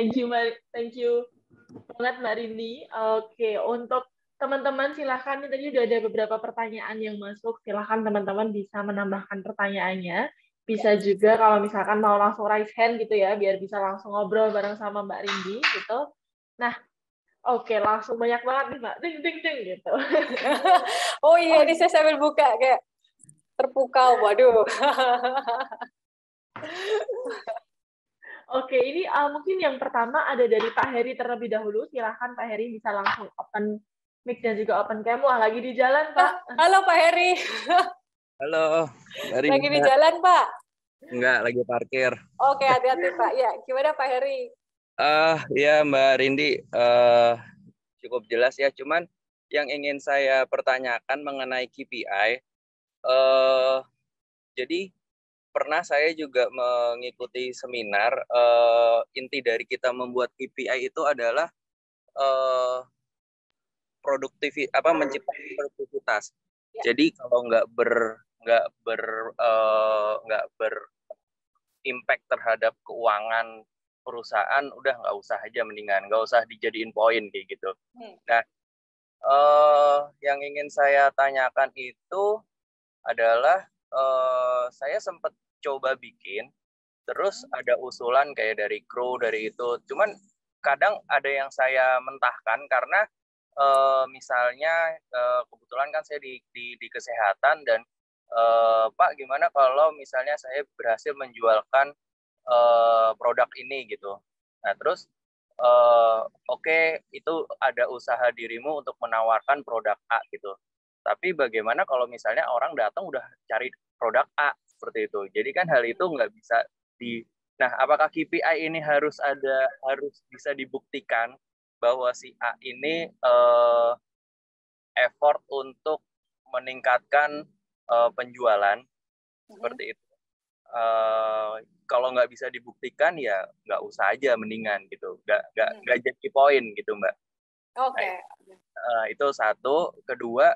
Thank you banget Mbak Rini. Oke, untuk teman-teman silahkan, ini tadi udah ada beberapa pertanyaan yang masuk. Silahkan teman-teman bisa menambahkan pertanyaannya. Bisa juga kalau misalkan mau langsung raise hand gitu ya, biar bisa langsung ngobrol bareng sama Mbak Rini gitu. Nah, oke, langsung banyak banget nih Mbak. Ding, ding, ding gitu. Oh iya, ini saya sambil buka kayak terpukau, waduh. Oke, ini mungkin yang pertama ada dari Pak Heri terlebih dahulu. Silahkan Pak Heri bisa langsung open mic dan juga open cam. Wah, lagi di jalan, Pak. Halo Pak Heri. Halo, Lagi di jalan, Pak? Enggak, lagi parkir. Oke, hati-hati, Pak. Ya, gimana Pak Heri? Ya Mbak Rindi, cukup jelas ya. Cuman yang ingin saya pertanyakan mengenai KPI, jadi pernah saya juga mengikuti seminar. Inti dari kita membuat KPI itu adalah menciptakan produktivitas. Ya. Jadi kalau nggak berimpact terhadap keuangan perusahaan, udah nggak usah aja, mendingan nggak usah dijadiin poin kayak gitu. Nah, yang ingin saya tanyakan itu adalah saya sempat coba bikin, terus ada usulan kayak dari kru, dari itu, cuman kadang ada yang saya mentahkan karena misalnya kebetulan kan saya di kesehatan dan Pak, gimana kalau misalnya saya berhasil menjualkan produk ini gitu. Nah, terus oke, itu ada usaha dirimu untuk menawarkan produk A gitu. Tapi bagaimana kalau misalnya orang datang udah cari produk A seperti itu. Jadi kan hal itu nggak bisa Nah, apakah KPI ini harus bisa dibuktikan bahwa si A ini effort untuk meningkatkan penjualan seperti itu. Kalau nggak bisa dibuktikan ya nggak usah aja, mendingan gitu, nggak jadi poin gitu Mbak. Oke. Nah, itu satu. Kedua,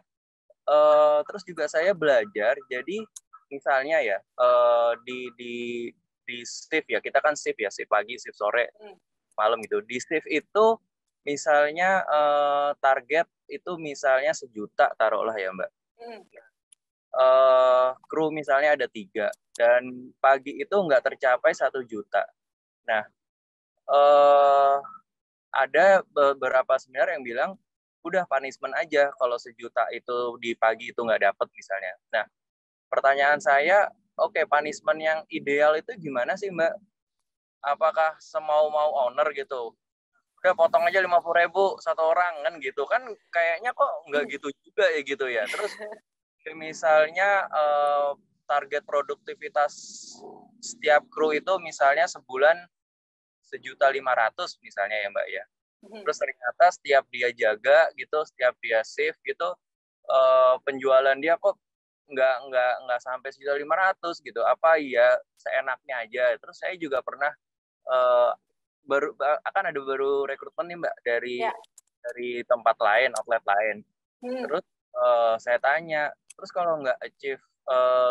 terus juga saya belajar. Jadi misalnya ya di shift ya, kita kan shift ya, shift pagi, shift sore, malam gitu. Di shift itu misalnya target itu misalnya 1 juta taruhlah ya Mbak. Kru misalnya ada 3 dan pagi itu nggak tercapai 1 juta. Nah, ada beberapa seminar yang bilang udah punishment aja kalau 1 juta itu di pagi itu nggak dapet misalnya. Nah, pertanyaan saya, oke, punishment yang ideal itu gimana sih Mbak? Apakah semau-mau owner gitu? Udah potong aja 50.000 satu orang kan gitu kan, kayaknya kok nggak gitu juga ya gitu ya. Terus misalnya target produktivitas setiap kru itu misalnya sebulan 1.500.000 misalnya ya Mbak ya. Terus ternyata setiap dia jaga gitu, setiap dia save gitu, penjualan dia kok nggak sampai 1.500.000 gitu. Apa ya seenaknya aja. Terus saya juga pernah akan ada baru rekrutmen nih Mbak dari tempat lain, outlet lain. Terus saya tanya, terus kalau nggak achieve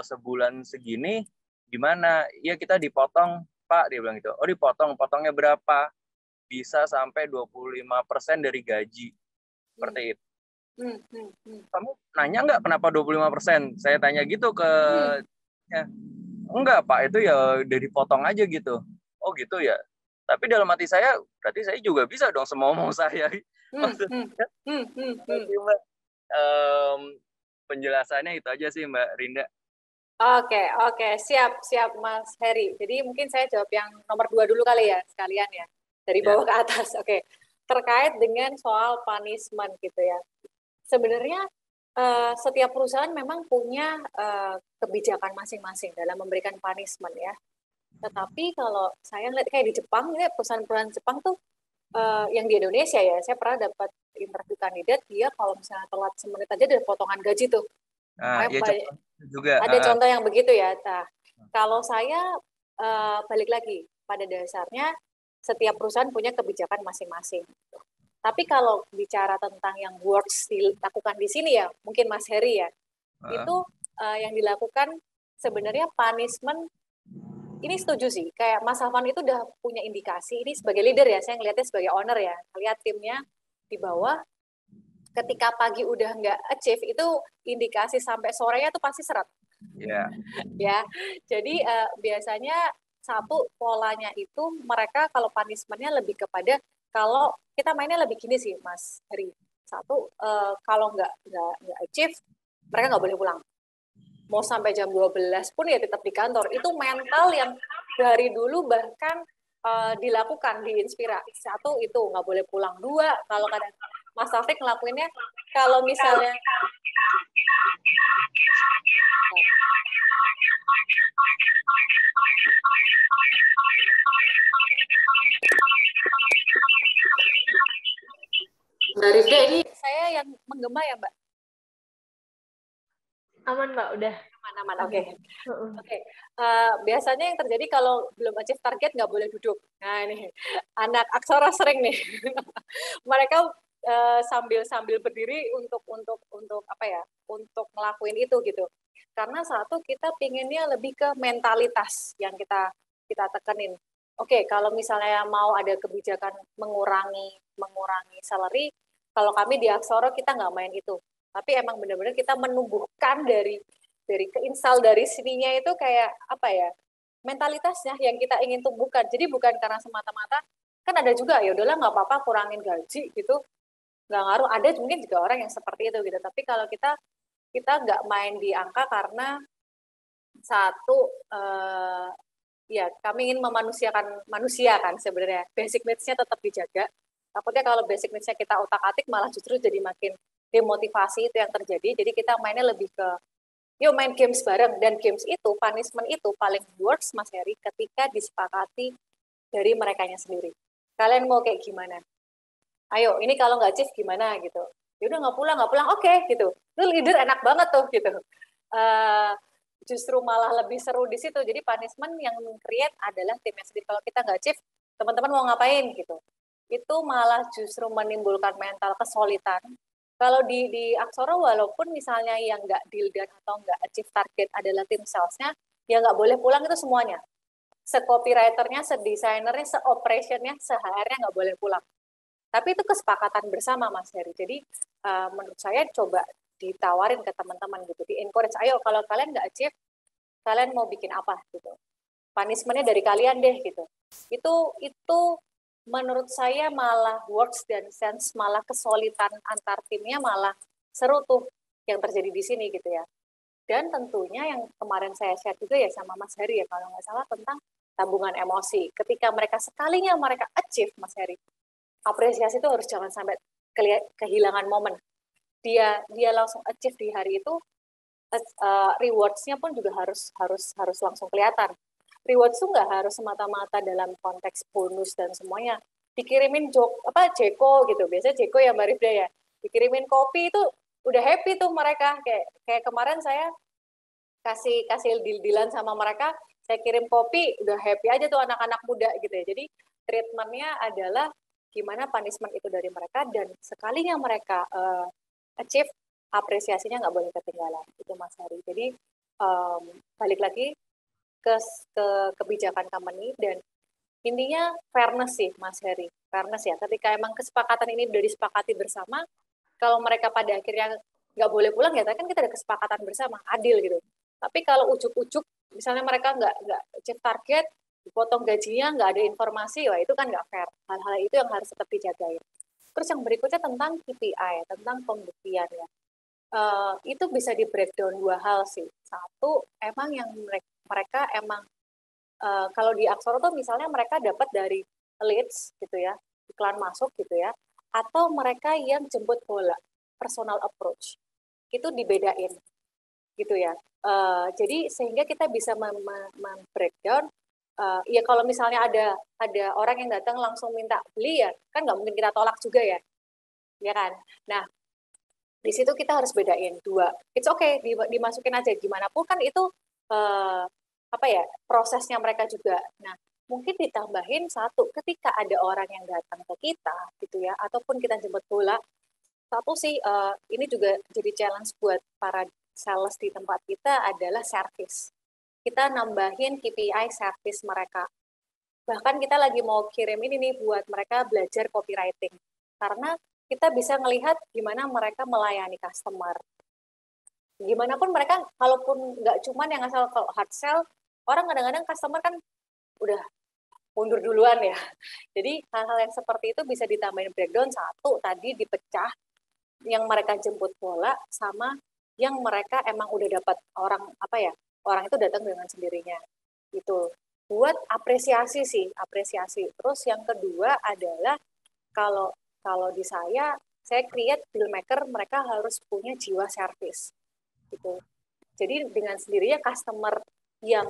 sebulan segini gimana? Ya kita dipotong Pak, dia bilang gitu. Oh dipotong, potongnya berapa? Bisa sampai 25% dari gaji. Seperti itu. Kamu nanya nggak kenapa 25%? Saya tanya gitu ke ya, enggak Pak, itu ya udah dipotong aja gitu. Oh gitu ya. Tapi dalam hati saya, berarti saya juga bisa dong semau-mau saya. Maksudnya, penjelasannya itu aja sih Mbak Rinda. Oke, siap Mas Heri. Jadi mungkin saya jawab yang nomor 2 dulu kali ya, sekalian ya, dari bawah ke atas. Oke, terkait dengan soal punishment gitu ya. Sebenarnya setiap perusahaan memang punya kebijakan masing-masing dalam memberikan punishment ya. Tetapi kalau saya lihat kayak di Jepang, ya perusahaan-perusahaan Jepang tuh yang di Indonesia ya, saya pernah dapat interview kandidat, dia kalau misalnya telat semenit aja ada potongan gaji tuh. Nah, ya juga. Ada contoh yang begitu ya. Nah, kalau saya balik lagi pada dasarnya setiap perusahaan punya kebijakan masing-masing. Tapi kalau bicara tentang yang works dilakukan di sini ya, mungkin Mas Heri ya, itu yang dilakukan sebenarnya punishment ini setuju sih. Kayak Mas Afan itu udah punya indikasi. Ini sebagai leader ya, saya ngelihatnya sebagai owner ya. Lihat timnya di bawah, ketika pagi udah nggak achieve, itu indikasi sampai sorenya tuh pasti seret. Iya. Ya, jadi biasanya satu polanya itu mereka kalau punishment-nya lebih kepada kalau kita mainnya lebih gini sih, Mas Heri. Satu, kalau nggak achieve, mereka nggak boleh pulang. Mau sampai jam 12 pun ya tetap di kantor. Itu mental yang dari dulu bahkan dilakukan di Inspira. Satu itu nggak boleh pulang. Dua, kalau kadang Mas Taufik ngelakuinnya, kalau misalnya Mbak Rifda, ini saya yang menggema ya, Mbak? Aman, Mbak, udah. Aman, oke. Oke. Biasanya yang terjadi kalau belum achieve target nggak boleh duduk. Nah ini anak aksara sering nih. Mereka sambil berdiri untuk apa ya? Untuk ngelakuin itu gitu. Karena satu kita pinginnya lebih ke mentalitas yang kita tekenin. Oke, kalau misalnya mau ada kebijakan mengurangi salary, kalau kami di Aksoro kita nggak main itu. Tapi emang benar-benar kita menumbuhkan dari keinstal dari sininya itu kayak apa ya, mentalitasnya yang kita ingin tumbuhkan. Jadi bukan karena semata-mata, kan ada juga ya udahlah nggak apa-apa kurangin gaji gitu, nggak ngaruh. Ada mungkin juga orang yang seperti itu gitu. Tapi kalau kita nggak main di angka karena satu ya kami ingin memanusiakan manusia kan sebenarnya. Basic needs-nya tetap dijaga. Takutnya kalau basic needs-nya kita otak-atik malah justru jadi makin demotivasi itu yang terjadi. Jadi kita mainnya lebih ke yuk main games bareng. Dan games itu, punishment itu paling works Mas Heri ketika disepakati dari merekanya sendiri. Kalian mau kayak gimana? Ayo, ini kalau nggak achieve gimana gitu. Ya udah nggak pulang, oke gitu. Itu leader enak banget tuh gitu. Uh, Justru malah lebih seru di situ. Jadi punishment yang create adalah timnya sendiri. Kalau kita nggak achieve, teman-teman mau ngapain gitu. Itu malah justru menimbulkan mental kesulitan. Kalau di Aksoro walaupun misalnya yang nggak deal dan atau nggak achieve target adalah tim salesnya, ya nggak boleh pulang itu semuanya. Se-copywriternya, se-desainernya, se-operationnya, se-HR-nya nggak boleh pulang. Tapi itu kesepakatan bersama Mas Heri. Jadi menurut saya coba ditawarin ke teman-teman gitu, di encourage, ayo kalau kalian nggak achieve, kalian mau bikin apa gitu. Punishment-nya dari kalian deh gitu. Itu menurut saya malah works dan sense, malah kesulitan antar timnya malah seru tuh yang terjadi di sini gitu ya. Dan tentunya yang kemarin saya share juga ya sama Mas Heri ya kalau nggak salah tentang tabungan emosi. Ketika mereka sekalinya mereka achieve Mas Heri, apresiasi itu harus jangan sampai kehilangan momen. Dia langsung achieve di hari itu, rewards-nya pun juga harus langsung kelihatan. Rewards itu nggak harus semata-mata dalam konteks bonus dan semuanya. Dikirimin Jeko gitu, biasanya Jeko ya Mbak Rifda ya. Dikirimin kopi itu udah happy tuh mereka. Kayak kemarin saya kasih deal-dealan sama mereka, saya kirim kopi, udah happy aja tuh anak-anak muda gitu ya. Jadi treatmentnya adalah gimana punishment itu dari mereka, dan sekalinya mereka achieve, apresiasinya nggak boleh ketinggalan. Itu Mas Hari. Jadi balik lagi ke kebijakan company, dan intinya fairness sih Mas Heri. Fairness ya, ketika emang kesepakatan ini udah disepakati bersama, kalau mereka pada akhirnya nggak boleh pulang ya, kan kita ada kesepakatan bersama, adil gitu. Tapi kalau ujuk-ujuk, misalnya mereka nggak achieve target, dipotong gajinya, nggak ada informasi, wah itu kan nggak fair. Hal-hal itu yang harus tetap dijagain. Terus yang berikutnya tentang KPI, tentang pembuktian ya. Itu bisa di breakdown dua hal sih. Satu, emang yang mereka emang kalau di Aksoro tuh misalnya mereka dapat dari leads gitu ya, iklan masuk gitu ya, atau mereka yang jemput bola, personal approach, itu dibedain gitu ya. Jadi sehingga kita bisa breakdown. Ya kalau misalnya ada orang yang datang langsung minta beli ya, kan nggak mungkin kita tolak juga ya kan. Nah di situ kita harus bedain dua. It's okay, dimasukin aja gimana pun kan itu apa ya, prosesnya mereka juga. Nah mungkin ditambahin satu, ketika ada orang yang datang ke kita gitu ya, ataupun kita jemput bola, satu sih ini juga jadi challenge buat para sales di tempat kita adalah service. kita nambahin KPI service mereka. Bahkan kita lagi mau kirim ini nih buat mereka belajar copywriting. Karena kita bisa melihat gimana mereka melayani customer. Gimana pun mereka, kalaupun nggak cuman yang asal kalau hard sell, orang kadang-kadang customer kan udah mundur duluan ya. Jadi hal-hal yang seperti itu bisa ditambahin breakdown. Satu, tadi dipecah yang mereka jemput bola sama yang mereka emang udah dapat orang orang itu datang dengan sendirinya. Itu buat apresiasi sih, apresiasi. Terus yang kedua adalah kalau di saya create deal maker, mereka harus punya jiwa service gitu. Jadi dengan sendirinya customer yang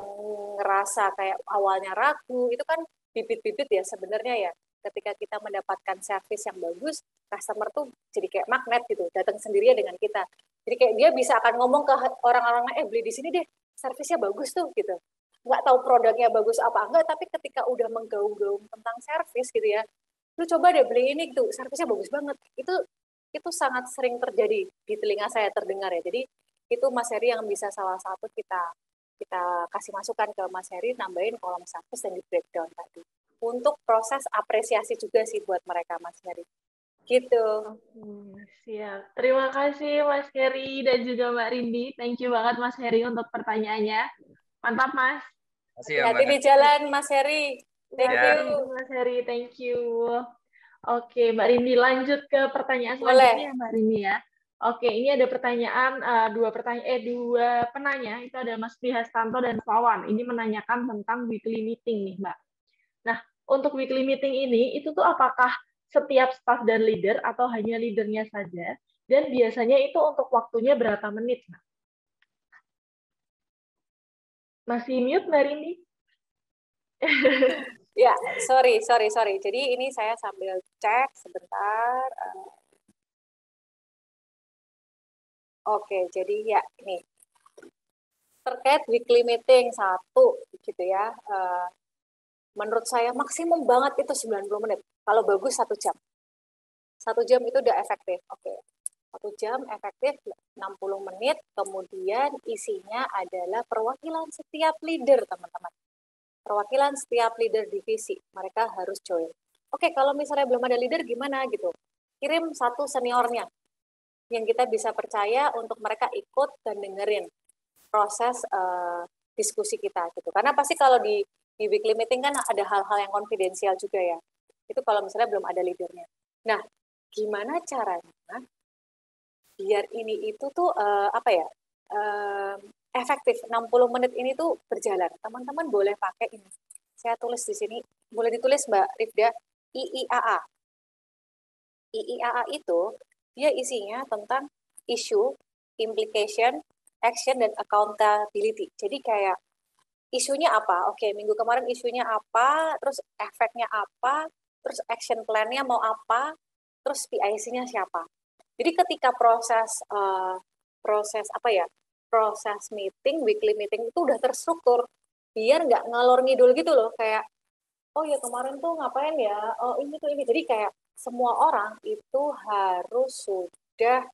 ngerasa kayak awalnya ragu, itu kan bibit-bibit ya sebenarnya ya. Ketika kita mendapatkan service yang bagus, customer tuh jadi kayak magnet gitu, datang sendirinya dengan kita. Jadi kayak dia bisa akan ngomong ke orang-orang, beli di sini deh, service-nya bagus tuh gitu. Nggak tahu produknya bagus apa enggak, tapi ketika udah menggaung-gaung tentang service gitu ya, lu coba deh beli ini tuh, service-nya bagus banget. Itu sangat sering terjadi di telinga saya terdengar ya. Jadi itu Mas Heri yang bisa salah satu kita kasih masukan ke Mas Heri, nambahin kolom service dan di breakdown tadi. Untuk proses apresiasi juga sih buat mereka Mas Heri. Gitu. Siap. Terima kasih Mas Heri dan juga Mbak Rindi. Thank you banget Mas Heri untuk pertanyaannya. Mantap Mas. Hati-hati di jalan Mas Heri. Thank you. Mas Heri, thank you. Oke, Mbak Rindi lanjut ke pertanyaan selanjutnya Mbak Rindi ya. Oke, ini ada pertanyaan dua penanya, itu ada Mas Prihastanto dan Wawan. Ini menanyakan tentang weekly meeting nih, Mbak. Nah, untuk weekly meeting ini itu tuh apakah setiap staff dan leader atau hanya leadernya saja? Dan biasanya itu untuk waktunya berapa menit, Mbak? Masih mute, Mbak Rindi? Ya, sorry. Jadi ini saya sambil cek sebentar. Oke, jadi ya ini terkait weekly meeting 1 gitu ya. Menurut saya maksimum banget itu 90 menit. Kalau bagus 1 jam. 1 jam itu udah efektif. Oke. 1 jam efektif 60 menit. Kemudian isinya adalah perwakilan setiap leader, teman-teman. Perwakilan setiap leader divisi. Mereka harus join. Oke, kalau misalnya belum ada leader gimana gitu? Kirim 1 seniornya yang kita bisa percaya untuk mereka ikut dan dengerin proses diskusi kita gitu. Karena pasti kalau di weekly meeting kan ada hal-hal yang konfidensial juga ya. Itu kalau misalnya belum ada leadernya. Nah, gimana caranya biar ini itu tuh efektif 60 menit ini tuh berjalan. Teman-teman boleh pakai ini. Saya tulis di sini, boleh ditulis Mbak Rifda, IIAA. IIAA itu dia isinya tentang issue, implication, action, dan accountability. Jadi kayak isunya apa? Oke, minggu kemarin isunya apa, terus efeknya apa, terus action plan-nya mau apa, terus PIC-nya siapa. Jadi ketika proses meeting, weekly meeting itu udah terstruktur, biar nggak ngalor ngidul gitu loh, kayak oh ya kemarin tuh ngapain ya, oh ini tuh ini. Jadi kayak semua orang itu harus sudah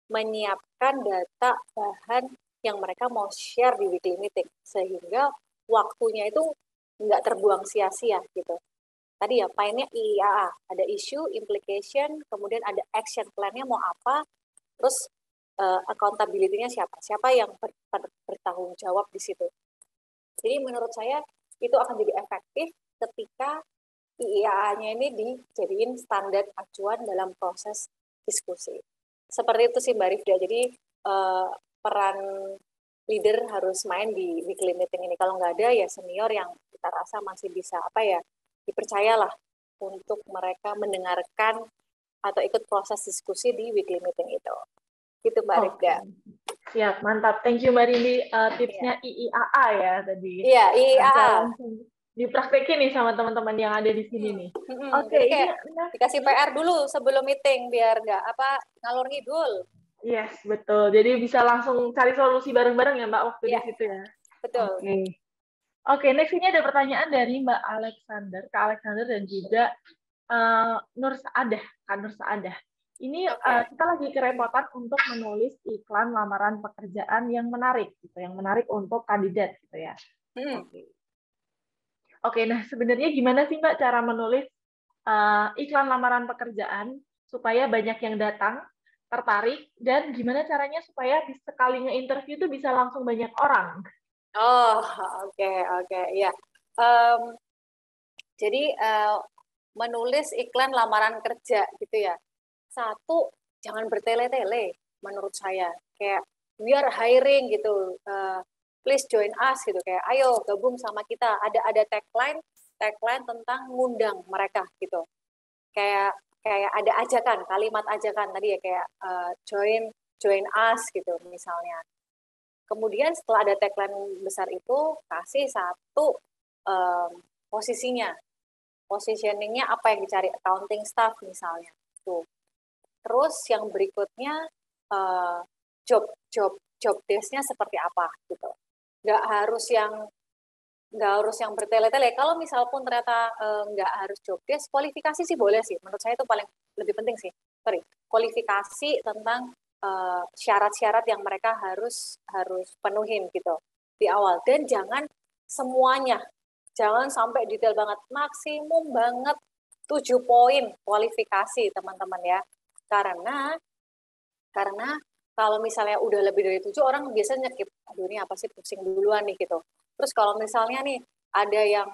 menyiapkan data bahan yang mereka mau share di weekly meeting sehingga waktunya itu nggak terbuang sia-sia gitu. Tadi ya poinnya IIAA, ada issue, implication, kemudian ada action plan-nya mau apa, terus accountability-nya siapa yang bertanggung jawab di situ. Jadi menurut saya itu akan jadi efektif ketika IIAA-nya ini dijadiin standar acuan dalam proses diskusi. Seperti itu sih Mbak Rifda. Jadi peran leader harus main di weekly meeting ini. Kalau nggak ada ya senior yang kita rasa masih bisa dipercayalah untuk mereka mendengarkan atau ikut proses diskusi di weekly meeting itu. Gitu Mbak Rifda. Siap, mantap. Thank you Mbak Rindi. Tipsnya IIAA ya tadi. Iya, IIAA. Dipraktekin nih sama teman-teman yang ada di sini nih. Oke, ini dikasih PR dulu sebelum meeting biar nggak ngalor ngidul. Yes, betul. Jadi bisa langsung cari solusi bareng-bareng ya Mbak waktu di situ ya. Betul. Oke, next ini ada pertanyaan dari Mbak Alexander, Kak Alexander dan juga Nur Saadah, Kak Nur Saadah. Ini kita lagi kerepotan untuk menulis iklan lamaran pekerjaan yang menarik, gitu, yang menarik untuk kandidat, gitu ya. Oke, nah sebenarnya gimana sih Mbak cara menulis iklan lamaran pekerjaan supaya banyak yang datang, tertarik, dan gimana caranya supaya sekali nge-interview itu bisa langsung banyak orang? Oh, oke, ya. Jadi menulis iklan lamaran kerja gitu ya. Satu, jangan bertele-tele menurut saya. Kayak we are hiring gitu. Please join us gitu, kayak ayo gabung sama kita. Ada tagline tentang ngundang mereka gitu. Kayak ada ajakan, kalimat ajakan tadi ya, kayak join us gitu misalnya. Kemudian setelah ada tagline besar itu, kasih satu posisinya, positioningnya apa yang dicari, accounting staff misalnya. Tuh. Terus yang berikutnya job desk-nya seperti apa gitu. Nggak harus yang bertele-tele. Kalau misal pun ternyata nggak harus job desk, kualifikasi sih boleh sih. Menurut saya itu paling lebih penting sih. Kualifikasi tentang syarat-syarat yang mereka harus penuhin gitu di awal. Dan jangan semuanya, jangan sampai detail banget, maksimum banget 7 poin kualifikasi teman-teman ya. Karena kalau misalnya udah lebih dari 7, orang biasanya nyekip, aduh ini apa sih, pusing duluan nih gitu. Terus kalau misalnya nih ada yang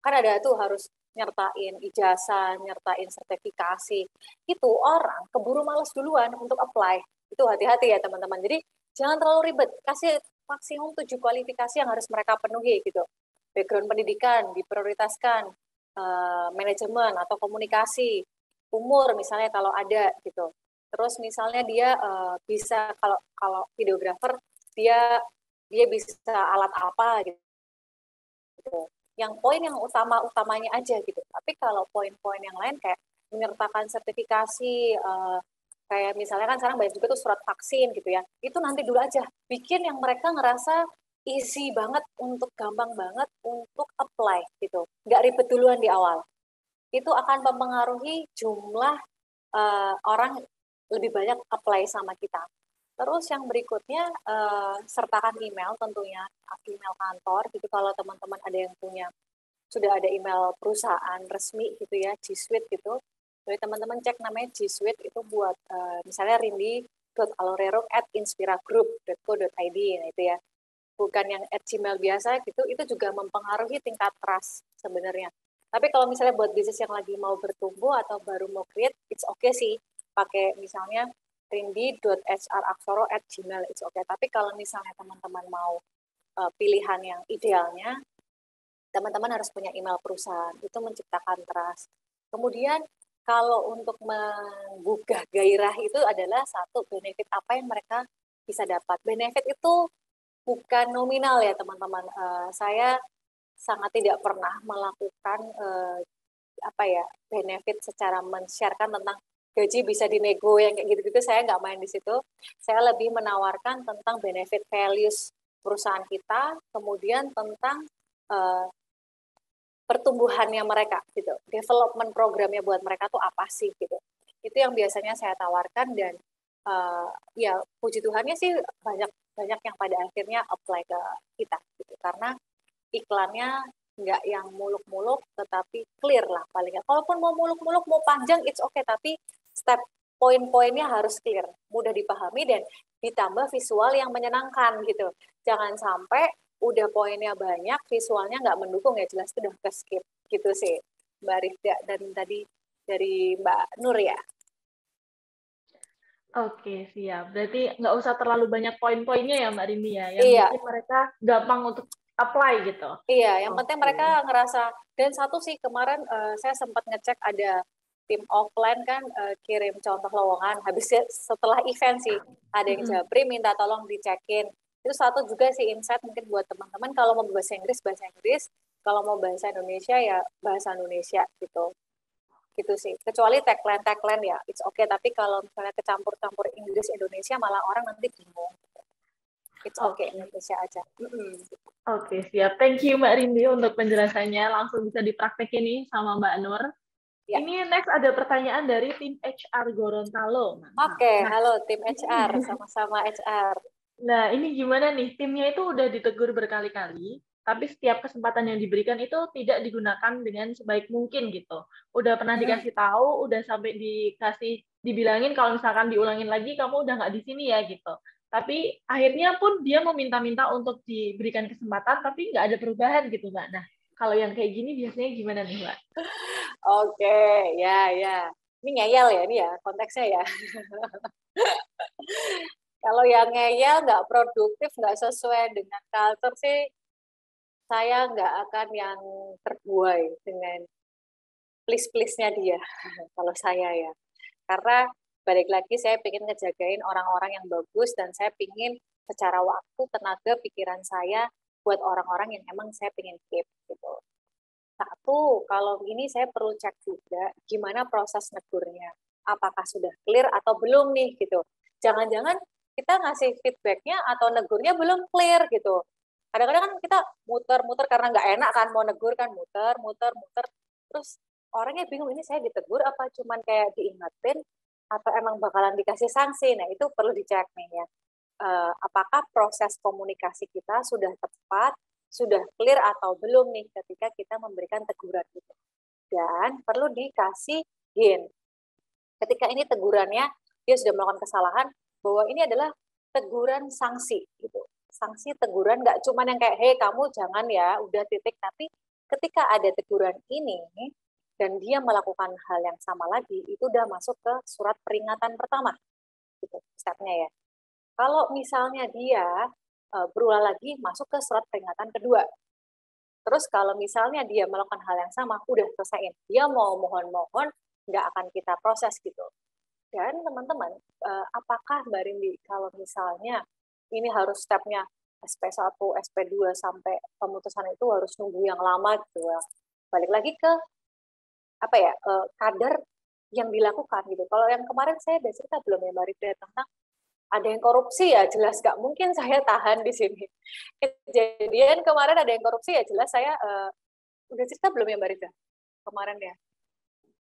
kan ada tuh harus nyertain ijazah, nyertain sertifikasi, itu orang keburu males duluan untuk apply. Itu hati-hati ya teman-teman. Jadi jangan terlalu ribet, kasih maksimum 7 kualifikasi yang harus mereka penuhi gitu. Background pendidikan diprioritaskan, manajemen atau komunikasi, umur misalnya kalau ada gitu. Terus misalnya dia bisa, kalau videografer dia bisa alat apa gitu. Yang poin yang utamanya aja gitu. Tapi kalau poin-poin yang lain kayak menyertakan sertifikasi, kayak misalnya kan sekarang banyak juga tuh surat vaksin gitu ya. Itu nanti dulu aja. Bikin yang mereka ngerasa easy banget, gampang banget untuk apply gitu. Nggak ribet duluan di awal. Itu akan mempengaruhi jumlah orang lebih banyak apply sama kita. Terus yang berikutnya sertakan email tentunya, email kantor. Gitu kalau teman-teman ada yang sudah ada email perusahaan resmi gitu ya, G Suite gitu. Jadi teman-teman cek namanya G Suite itu buat misalnya rindi.alorero@inspiragroup.co.id, nah itu ya. Bukan yang @gmail biasa gitu, itu juga mempengaruhi tingkat trust sebenarnya. Tapi kalau misalnya buat bisnis yang lagi mau bertumbuh atau baru mau create, it's okay sih. Pakai misalnya rindi.hraksoro@gmail, it's okay. Tapi kalau misalnya teman-teman mau pilihan yang idealnya, teman-teman harus punya email perusahaan. Itu menciptakan trust. Kemudian kalau untuk menggugah gairah itu adalah satu, benefit apa yang mereka bisa dapat. Benefit itu bukan nominal ya teman-teman. Saya sangat tidak pernah melakukan benefit secara men-sharekan tentang gaji bisa dinego yang kayak gitu-gitu. Saya nggak main di situ. Saya lebih menawarkan tentang benefit values perusahaan kita, kemudian tentang pertumbuhannya mereka gitu, development programnya buat mereka tuh apa sih gitu. Itu yang biasanya saya tawarkan, dan ya puji Tuhannya sih banyak yang pada akhirnya apply ke kita gitu, karena iklannya nggak yang muluk-muluk tetapi clear lah paling nggak. Kalaupun mau muluk-muluk, mau panjang, it's okay, tapi step poin-poinnya harus clear, mudah dipahami, dan ditambah visual yang menyenangkan gitu. Jangan sampai udah poinnya banyak, visualnya nggak mendukung, ya jelas itu udah ke skip gitu sih Mbak Rifda. Dan tadi dari Mbak Nur ya. Oke, siap. Berarti nggak usah terlalu banyak poin-poinnya ya Mbak Rini ya, yang Iya. bikin mereka gampang untuk apply gitu. Iya, yang penting mereka ngerasa. Dan satu sih, kemarin saya sempat ngecek ada tim offline kan kirim contoh lowongan, habis setelah event sih ada yang japri minta tolong dicekin. Itu satu juga sih insight mungkin buat teman-teman, kalau mau bahasa Inggris, kalau mau bahasa Indonesia ya bahasa Indonesia gitu. Gitu sih. Kecuali tagline ya it's okay, tapi kalau misalnya kecampur-campur Inggris Indonesia malah orang nanti bingung. It's okay, Indonesia aja. Oke, siap. Thank you Mbak Rindi untuk penjelasannya. Langsung bisa dipraktekin nih sama Mbak Nur. Ya. Ini next ada pertanyaan dari tim HR Gorontalo. Oke, halo tim HR, sama-sama HR. Nah, ini gimana nih? Timnya itu udah ditegur berkali-kali, tapi setiap kesempatan yang diberikan itu tidak digunakan dengan sebaik mungkin gitu. Udah pernah dikasih tahu, udah sampai dibilangin kalau misalkan diulangin lagi, kamu udah nggak di sini ya gitu. Tapi akhirnya pun dia meminta-minta untuk diberikan kesempatan, tapi nggak ada perubahan gitu, Mbak. Nah, kalau yang kayak gini biasanya gimana nih, Mbak? Oke, ya. Ini ngeyel ya, ini ya konteksnya ya. Kalau yang ngeyel, nggak produktif, nggak sesuai dengan culture sih, saya nggak akan yang terbuai dengan please-please-nya dia, kalau saya ya. Karena balik lagi saya ingin ngejagain orang-orang yang bagus, dan saya ingin secara waktu, tenaga, pikiran saya buat orang-orang yang emang saya ingin keep gitu. Satu, kalau ini saya perlu cek juga gimana proses negurnya. Apakah sudah clear atau belum nih gitu. Jangan-jangan kita ngasih feedbacknya atau negurnya belum clear gitu. Kadang-kadang kan kita muter-muter karena nggak enak kan mau negur kan, muter. Terus orangnya bingung, ini saya ditegur apa cuman kayak diingetin atau emang bakalan dikasih sanksi. Nah itu perlu dicek nih ya. Apakah proses komunikasi kita sudah tepat, sudah clear atau belum nih ketika kita memberikan teguran itu. Dan perlu dikasih hint. Ketika ini tegurannya, dia sudah melakukan kesalahan, bahwa ini adalah teguran sanksi. Gitu. Sanksi teguran nggak cuma yang kayak, hei kamu jangan ya, udah titik. Tapi ketika ada teguran ini, dan dia melakukan hal yang sama lagi, itu udah masuk ke surat peringatan pertama. Gitu, stepnya ya. Kalau misalnya dia berulang lagi, masuk ke surat peringatan kedua. Terus kalau misalnya dia melakukan hal yang sama, udah selesaiin. Dia mau mohon-mohon, nggak akan kita proses gitu. Dan teman-teman, apakah Mbak Rindi, kalau misalnya ini harus stepnya SP1, SP2 sampai pemutusan itu harus nunggu yang lama gitu ya. Balik lagi ke apa ya, kadar yang dilakukan gitu. Kalau yang kemarin saya udah cerita belum ya Mbak Rindi tentang ada yang korupsi ya jelas nggak mungkin saya tahan di sini. Kejadian kemarin ada yang korupsi ya jelas saya udah cerita belum ya Mbak Rida kemarin ya?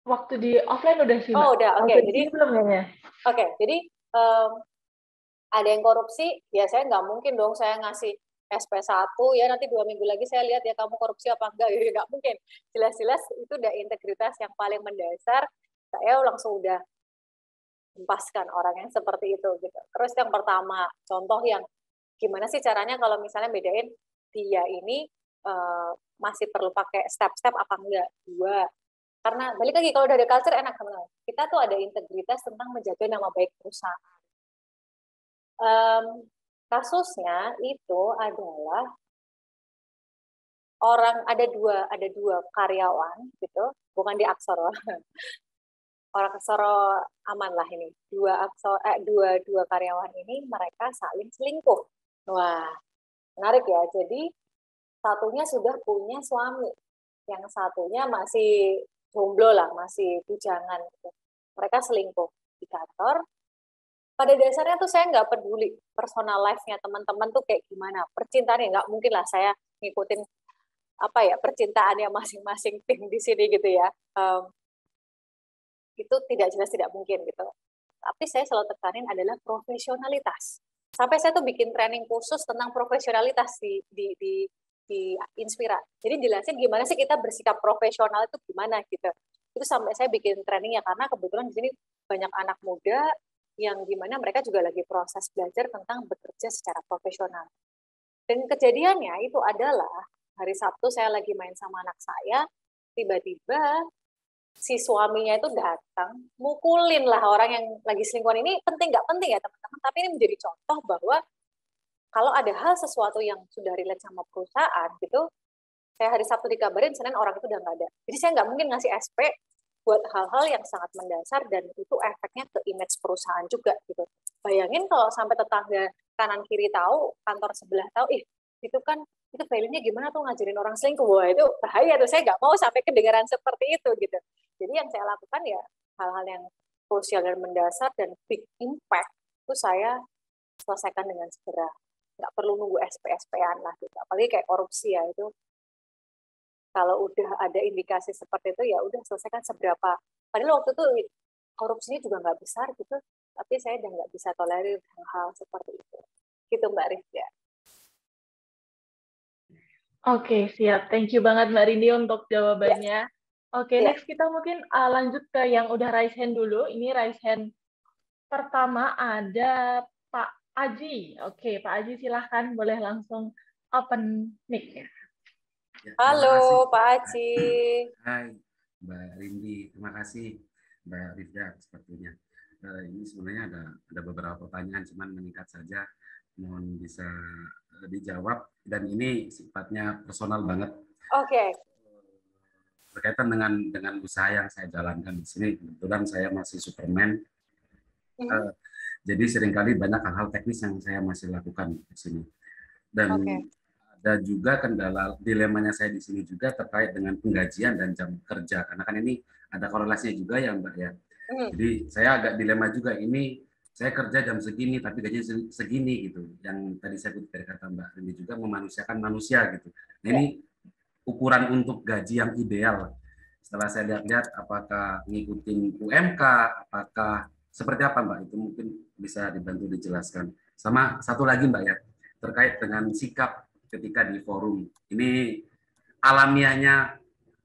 Waktu di offline udah sih, Mbak. Oh udah, oke. Jadi belum ya? Oke, jadi ada yang korupsi, ya saya nggak mungkin dong saya ngasih SP1 ya nanti 2 minggu lagi saya lihat ya kamu korupsi apa enggak, ya nggak mungkin. Jelas-jelas itu udah integritas yang paling mendasar. Saya langsung udah lepaskan orang yang seperti itu gitu. Terus yang pertama, contoh yang gimana sih caranya kalau misalnya bedain dia ini masih perlu pakai step-step apa enggak? Dua. Karena balik lagi kalau udah ada culture enak teman-teman. Kita tuh ada integritas tentang menjaga nama baik perusahaan. Kasusnya itu adalah orang ada dua karyawan gitu, bukan di Aksara. Orang Aksara aman lah ini. Dua karyawan ini mereka saling selingkuh. Wah, menarik ya. Jadi satunya sudah punya suami, yang satunya masih jomblo lah, masih bujangan. Gitu. Mereka selingkuh di kantor. Pada dasarnya tuh saya nggak peduli personal life-nya teman-teman tuh kayak gimana. Percintaannya nggak mungkin lah saya ngikutin apa ya percintaannya masing-masing tim di sini gitu ya. Itu tidak jelas tidak mungkin gitu. Tapi saya selalu tekanin adalah profesionalitas. Sampai saya tuh bikin training khusus tentang profesionalitas di Inspira. Jadi jelasin gimana sih kita bersikap profesional itu gimana gitu. Itu sampai saya bikin training ya karena kebetulan di sini banyak anak muda yang gimana mereka juga lagi proses belajar tentang bekerja secara profesional. Dan kejadiannya itu adalah hari Sabtu saya lagi main sama anak saya, tiba-tiba si suaminya itu datang, mukulin lah orang yang lagi selingkuhan. Ini penting nggak penting ya teman-teman, tapi ini menjadi contoh bahwa kalau ada hal sesuatu yang sudah relate sama perusahaan gitu, saya hari Sabtu dikabarin, Senin orang itu udah nggak ada. Jadi saya nggak mungkin ngasih SP buat hal-hal yang sangat mendasar dan itu efeknya ke image perusahaan juga gitu. Bayangin kalau sampai tetangga kanan kiri tahu, kantor sebelah tahu, itu kan itu value-nya gimana tuh ngajarin orang selingkuh, wah itu bahaya tuh, saya nggak mau sampai kedengaran seperti itu gitu. Jadi yang saya lakukan ya hal-hal yang krusial dan mendasar dan big impact itu saya selesaikan dengan segera, nggak perlu nunggu SP-SP-an lah gitu. Apalagi kayak korupsi ya itu Kalau udah ada indikasi seperti itu, ya udah selesaikan seberapa. Padahal waktu itu korupsinya juga nggak besar gitu, tapi saya udah nggak bisa tolerir hal-hal seperti itu. Gitu Mbak Rifda. Oke, siap. Thank you banget Mbak Rindi untuk jawabannya. Oke, next kita mungkin lanjut ke yang udah raise hand dulu. Ini raise hand pertama ada Pak Aji. Oke, Pak Aji silahkan boleh langsung open mic. Ya, halo Pak Aji. Hai Mbak Rindi, terima kasih Mbak Rifda sepertinya. Ini sebenarnya ada beberapa pertanyaan, cuman meningkat saja. Mohon bisa dijawab, dan ini sifatnya personal banget. Oke. Berkaitan dengan usaha yang saya jalankan di sini. Kebetulan saya masih Superman. Jadi seringkali banyak hal-hal teknis yang saya masih lakukan di sini. Dan ada juga kendala, dilemanya saya di sini juga terkait dengan penggajian dan jam kerja. Karena kan ini ada korelasinya juga ya Mbak ya. Jadi saya agak dilema juga, ini saya kerja jam segini tapi gajinya segini gitu. Yang tadi saya kutip dari kata Mbak Rindi juga, memanusiakan manusia gitu. Nah, ini ukuran untuk gaji yang ideal. Setelah saya lihat-lihat apakah ngikutin UMK, apakah seperti apa Mbak, itu mungkin bisa dibantu dijelaskan. Sama satu lagi Mbak ya, terkait dengan sikap ketika di forum. Ini alamiahnya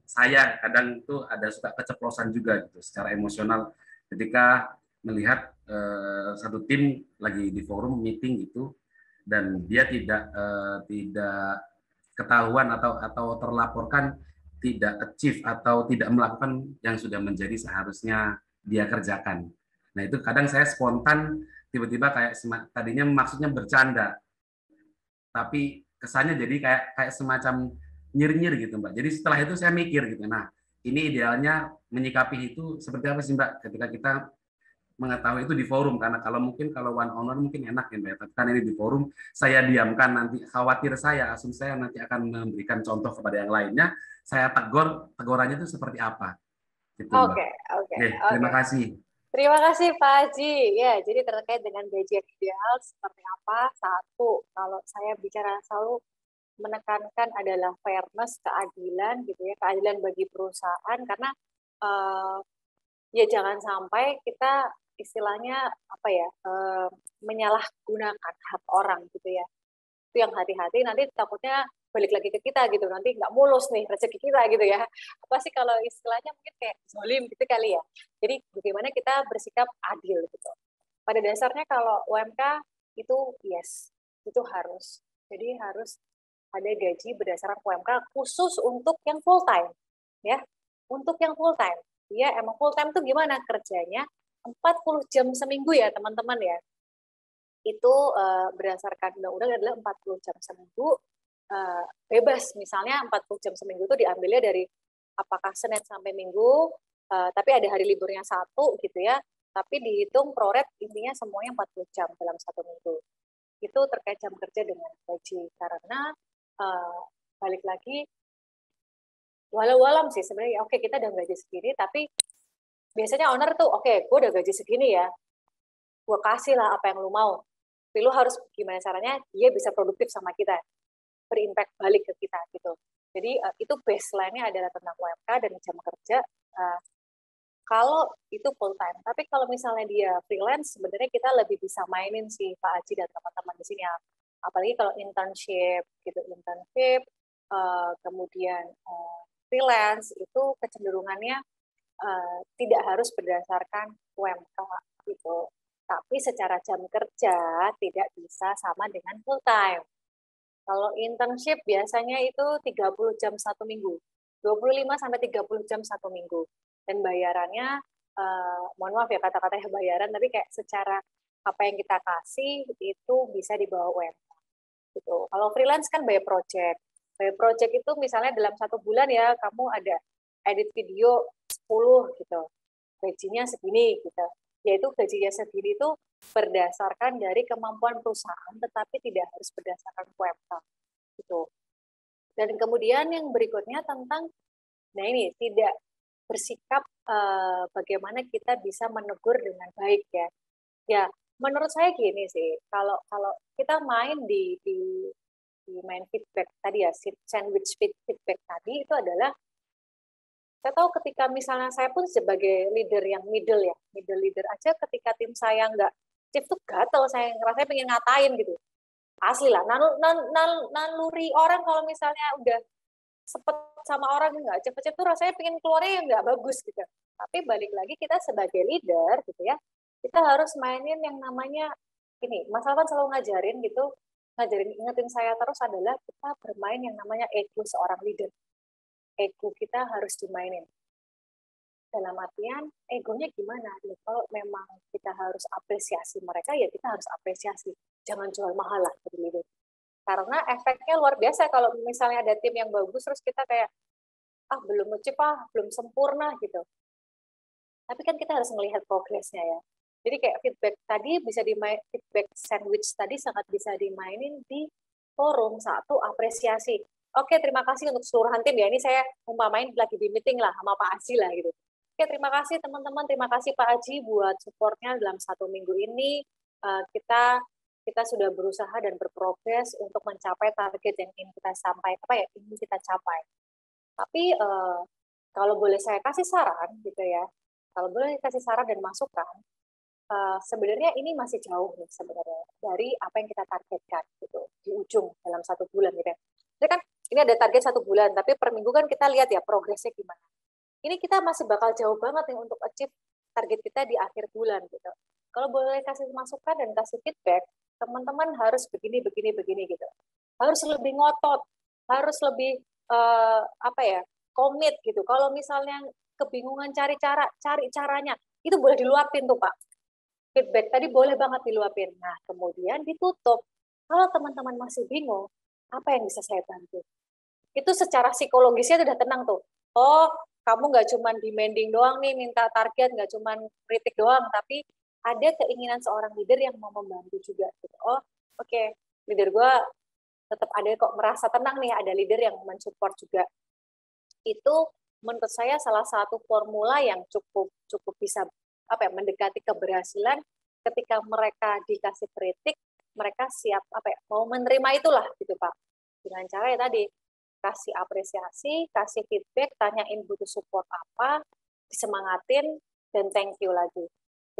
saya kadang itu ada suka keceplosan juga gitu secara emosional ketika melihat satu tim lagi di forum meeting gitu, dan dia tidak ketahuan atau terlaporkan tidak achieve atau tidak melakukan yang sudah menjadi seharusnya dia kerjakan. Nah itu kadang saya spontan tiba-tiba kayak tadinya maksudnya bercanda, tapi kesannya jadi kayak semacam nyir-nyir gitu Mbak. Jadi setelah itu saya mikir gitu. Nah, ini idealnya menyikapi itu seperti apa sih Mbak ketika kita mengetahui itu di forum, karena kalau one on one mungkin enak ya Mbak. Tapi kan ini di forum, saya diamkan, nanti khawatir asumsi saya nanti akan memberikan contoh kepada yang lainnya, saya tegurannya itu seperti apa. Gitu, Oke. Terima kasih. Terima kasih Pak Haji. Ya, jadi terkait dengan gaji yang ideal seperti apa? Satu, kalau saya bicara selalu menekankan adalah fairness, keadilan gitu ya, keadilan bagi perusahaan, karena ya jangan sampai kita istilahnya apa ya, menyalahgunakan hak orang gitu ya. Itu yang hati-hati, nanti takutnya balik lagi ke kita gitu, nanti nggak mulus nih rezeki kita gitu ya. Apa sih kalau istilahnya mungkin kayak zolim gitu kali ya. Jadi bagaimana kita bersikap adil gitu. Pada dasarnya kalau UMK itu yes, itu harus. Jadi harus ada gaji berdasarkan UMK khusus untuk yang full time. Ya, untuk yang full time. Ya, emang full time itu gimana kerjanya? 40 jam seminggu ya teman-teman ya. Itu berdasarkan undang-undang adalah 40 jam seminggu bebas. Misalnya 40 jam seminggu itu diambilnya dari apakah Senin sampai Minggu, tapi ada hari liburnya satu gitu ya, tapi dihitung proret intinya semuanya 40 jam dalam satu minggu. Itu terkait jam kerja dengan gaji, karena balik lagi walau-walam sih sebenarnya, oke kita udah gaji segini, tapi biasanya owner tuh oke, gue udah gaji segini ya, gue kasih lah apa yang lu mau. Tapi lu harus gimana caranya dia bisa produktif sama kita, berimpact balik ke kita gitu. Jadi itu baseline-nya adalah tentang UMK dan jam kerja. Kalau itu full time, tapi kalau misalnya dia freelance, sebenarnya kita lebih bisa mainin sih Pak Aji dan teman-teman di sini. Apalagi kalau internship gitu, kemudian freelance itu kecenderungannya tidak harus berdasarkan UMK gitu. Tapi secara jam kerja tidak bisa sama dengan full time. Kalau internship biasanya itu 30 jam satu minggu, 25-30 jam satu minggu. Dan bayarannya, mohon maaf ya kata-katanya bayaran, tapi kayak secara apa yang kita kasih itu bisa di bawah UMK. Gitu. Kalau freelance kan by project. By project itu misalnya dalam satu bulan ya kamu ada edit video 10 gitu, gajinya segini gitu. Yaitu gajinya segini itu berdasarkan dari kemampuan perusahaan, tetapi tidak harus berdasarkan UMK gitu. Dan kemudian yang berikutnya tentang, nah ini tidak bersikap bagaimana kita bisa menegur dengan baik ya. Ya menurut saya gini sih, kalau kita main di main feedback tadi ya, sandwich feedback tadi. tadi itu adalah, saya tahu ketika misalnya saya pun sebagai leader yang middle leader aja, ketika tim saya nggak chief tuh gatel, saya ngerasa pengen ngatain gitu. Asli lah, naluri orang kalau misalnya udah sepet sama orang nggak cepet-cepet tuh rasanya pengen keluarnya yang nggak bagus gitu. Tapi balik lagi kita sebagai leader gitu ya, kita harus mainin yang namanya ini. Masalah kan selalu ngajarin gitu, ingetin saya terus adalah kita bermain yang namanya ego seorang leader. Ego kita harus dimainin. Dalam artian, egonya gimana? Ya, kalau memang kita harus apresiasi mereka, ya kita harus apresiasi. Jangan jual mahal lah dari leader. Karena efeknya luar biasa kalau misalnya ada tim yang bagus, terus kita kayak, belum ngecip, belum sempurna gitu. Tapi kan kita harus melihat progresnya ya. Jadi kayak feedback tadi feedback sandwich tadi sangat bisa dimainin di forum. Satu, apresiasi. Oke, terima kasih untuk keseluruhan tim ya. Ini saya umpamain lagi di meeting lah sama Pak Aji lah gitu. Oke, terima kasih teman-teman, terima kasih Pak Aji buat supportnya dalam 1 minggu ini. Kita sudah berusaha dan berprogres untuk mencapai target yang ingin kita ingin kita capai. Tapi kalau boleh saya kasih saran gitu ya, kalau boleh kasih saran dan masukan, sebenarnya ini masih jauh nih sebenarnya dari apa yang kita targetkan gitu di ujung dalam 1 bulan gitu ya. Jadi kan ini ada target 1 bulan, tapi per minggu kan kita lihat ya progresnya gimana. Ini kita masih bakal jauh banget nih untuk achieve target kita di akhir bulan gitu. Kalau boleh kasih masukan dan kasih feedback, teman-teman harus begini gitu. Harus lebih ngotot, harus lebih komit gitu. Kalau misalnya kebingungan cari caranya, itu boleh diluapin tuh Pak. Feedback tadi boleh banget diluapin. Nah, kemudian ditutup. Kalau teman-teman masih bingung, apa yang bisa saya bantu? Itu secara psikologisnya sudah tenang tuh. Oh, kamu nggak cuma demanding doang nih, minta target, nggak cuma kritik doang, tapi ada keinginan seorang leader yang mau membantu juga. Gitu. Oh, oke, leader gue tetap ada kok merasa tenang nih, ada leader yang mensupport juga. Itu menurut saya salah satu formula yang cukup bisa mendekati keberhasilan ketika mereka dikasih kritik, mereka siap mau menerima itulah gitu Pak. Dengan cara ya tadi kasih apresiasi, kasih feedback, tanyain butuh support apa, disemangatin, dan thank you lagi.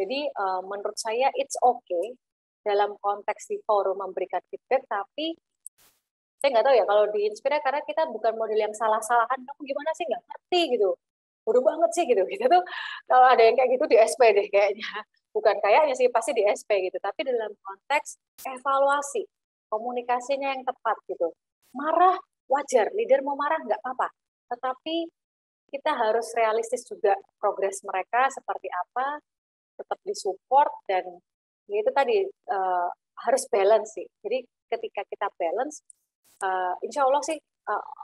Jadi menurut saya it's okay dalam konteks di forum memberikan feedback, tapi saya nggak tahu ya kalau di Inspira karena kita bukan model yang salah-salahan, kamu gimana sih nggak ngerti gitu, bodoh banget sih gitu. Kita tuh kalau ada yang kayak gitu di SP deh kayaknya, bukan kayaknya sih pasti di SP gitu, tapi dalam konteks evaluasi, komunikasinya yang tepat gitu. Marah wajar, leader mau marah nggak apa-apa, tetapi kita harus realistis juga progres mereka seperti apa, tetap disupport dan ya itu tadi harus balance sih. Jadi ketika kita balance, insya Allah sih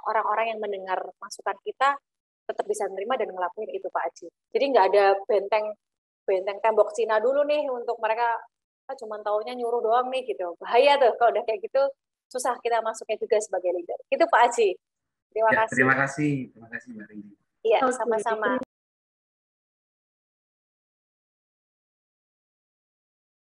orang-orang yang mendengar masukan kita tetap bisa menerima dan ngelakuin itu Pak Aji. Jadi nggak ada benteng tembok Cina dulu nih untuk mereka cuma taunya nyuruh doang nih gitu. Bahaya tuh kalau udah kayak gitu. Susah kita masuknya juga sebagai leader. Itu Pak Aji. Terima kasih. Terima kasih Mbak Rini. Iya, sama-sama.